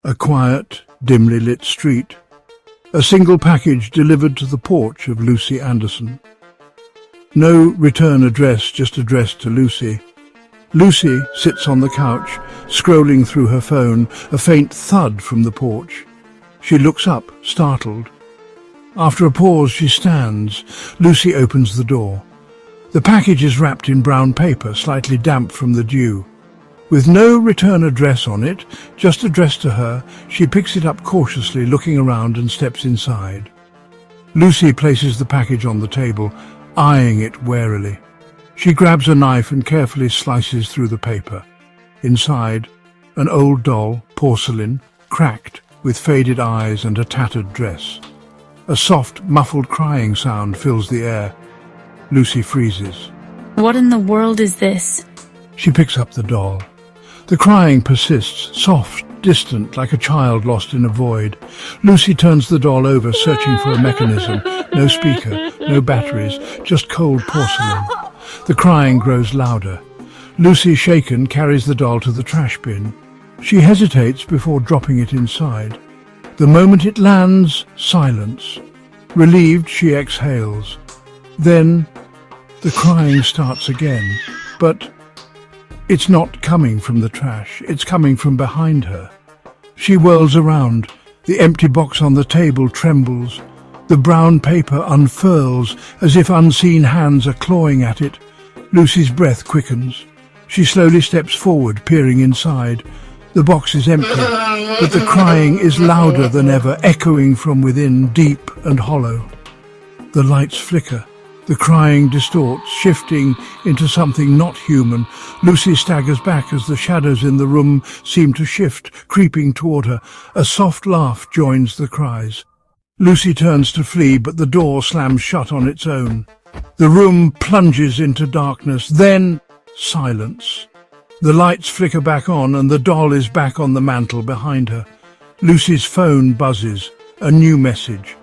A quiet, dimly lit street. A single package delivered to the porch of Lucy Anderson. No return address, just addressed to Lucy. Lucy sits on the couch, scrolling through her phone, a faint thud from the porch. She looks up, startled. After a pause, she stands. Lucy opens the door. The package is wrapped in brown paper, slightly damp from the dew. With no return address on it, just addressed to her, she picks it up cautiously, looking around and steps inside. Lucy places the package on the table, eyeing it warily. She grabs a knife and carefully slices through the paper. Inside, an old doll, porcelain, cracked, with faded eyes and a tattered dress. A soft, muffled crying sound fills the air. Lucy freezes. What in the world is this? She picks up the doll. The crying persists, soft, distant, like a child lost in a void. Lucy turns the doll over, searching for a mechanism. No speaker, no batteries, just cold porcelain. The crying grows louder. Lucy, shaken, carries the doll to the trash bin. She hesitates before dropping it inside. The moment it lands, silence. Relieved, she exhales. Then the crying starts again, but it's not coming from the trash, it's coming from behind her. She whirls around. The empty box on the table trembles. The brown paper unfurls as if unseen hands are clawing at it. Lucy's breath quickens. She slowly steps forward, peering inside. The box is empty, but the crying is louder than ever, echoing from within, deep and hollow. The lights flicker. The crying distorts, shifting into something not human. Lucy staggers back as the shadows in the room seem to shift, creeping toward her. A soft laugh joins the cries. Lucy turns to flee, but the door slams shut on its own. The room plunges into darkness, then silence. The lights flicker back on and the doll is back on the mantel behind her. Lucy's phone buzzes. A new message.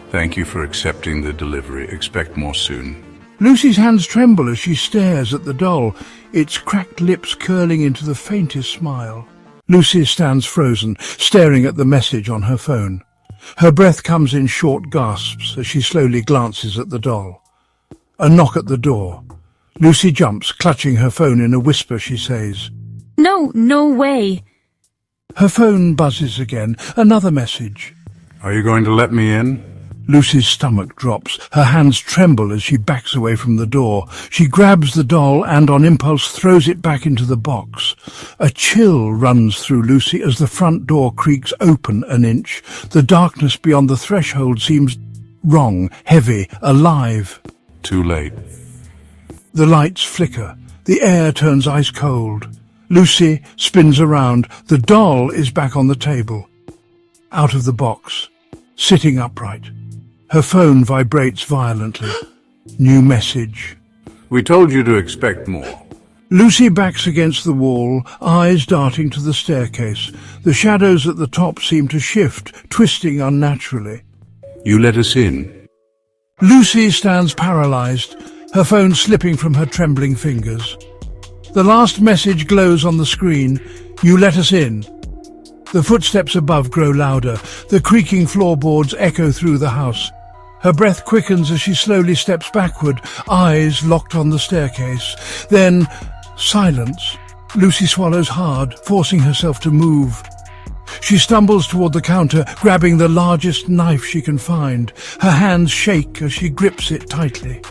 Thank you for accepting the delivery. Expect more soon. Lucy's hands tremble as she stares at the doll, its cracked lips curling into the faintest smile. Lucy stands frozen, staring at the message on her phone. Her breath comes in short gasps as she slowly glances at the doll. A knock at the door. Lucy jumps, clutching her phone. In a whisper she says, No, no way. Her phone buzzes again. Another message. Are you going to let me in? Lucy's stomach drops. Her hands tremble as she backs away from the door. She grabs the doll and, on impulse, throws it back into the box. A chill runs through Lucy as the front door creaks open an inch. The darkness beyond the threshold seems wrong, heavy, alive. Too late. The lights flicker. The air turns ice cold. Lucy spins around. The doll is back on the table. Out of the box. Sitting upright. Her phone vibrates violently. New message. We told you to expect more. Lucy backs against the wall, eyes darting to the staircase. The shadows at the top seem to shift, twisting unnaturally. You let us in. Lucy stands paralyzed, her phone slipping from her trembling fingers. The last message glows on the screen. You let us in. The footsteps above grow louder. The creaking floorboards echo through the house. Her breath quickens as she slowly steps backward, eyes locked on the staircase. Then, silence. Lucy swallows hard, forcing herself to move. She stumbles toward the counter, grabbing the largest knife she can find. Her hands shake as she grips it tightly.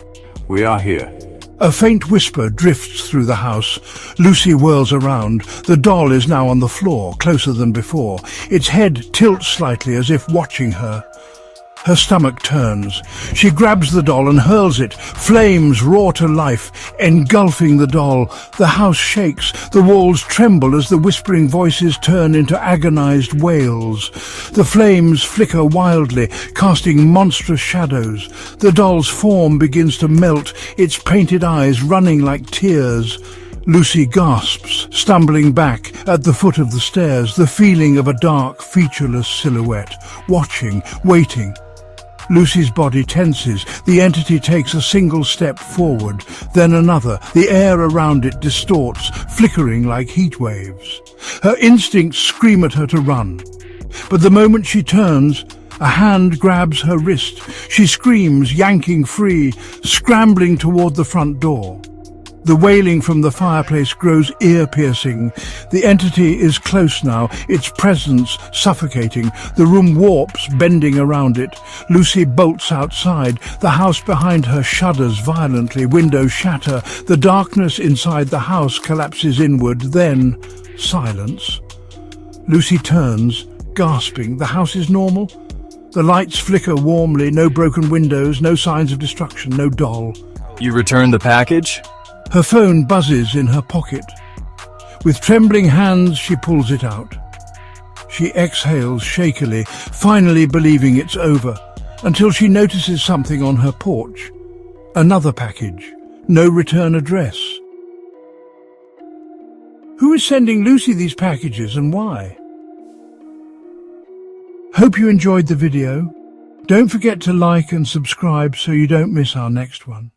We are here. A faint whisper drifts through the house. Lucy whirls around. The doll is now on the floor, closer than before. Its head tilts slightly as if watching her. Her stomach turns. She grabs the doll and hurls it. Flames roar to life, engulfing the doll. The house shakes. The walls tremble as the whispering voices turn into agonized wails. The flames flicker wildly, casting monstrous shadows. The doll's form begins to melt, its painted eyes running like tears. Lucy gasps, stumbling back at the foot of the stairs, the feeling of a dark, featureless silhouette, watching, waiting. Lucy's body tenses. The entity takes a single step forward, then another. The air around it distorts, flickering like heat waves. Her instincts scream at her to run. But the moment she turns, a hand grabs her wrist. She screams, yanking free, scrambling toward the front door. The wailing from the fireplace grows ear-piercing. The entity is close now, its presence suffocating. The room warps, bending around it. Lucy bolts outside. The house behind her shudders violently. Windows shatter. The darkness inside the house collapses inward. Then, silence. Lucy turns, gasping. The house is normal. The lights flicker warmly. No broken windows, no signs of destruction, no doll. You returned the package? Her phone buzzes in her pocket. With trembling hands, she pulls it out. She exhales shakily, finally believing it's over, until she notices something on her porch. Another package. No return address. Who is sending Lucy these packages and why? Hope you enjoyed the video. Don't forget to like and subscribe so you don't miss our next one.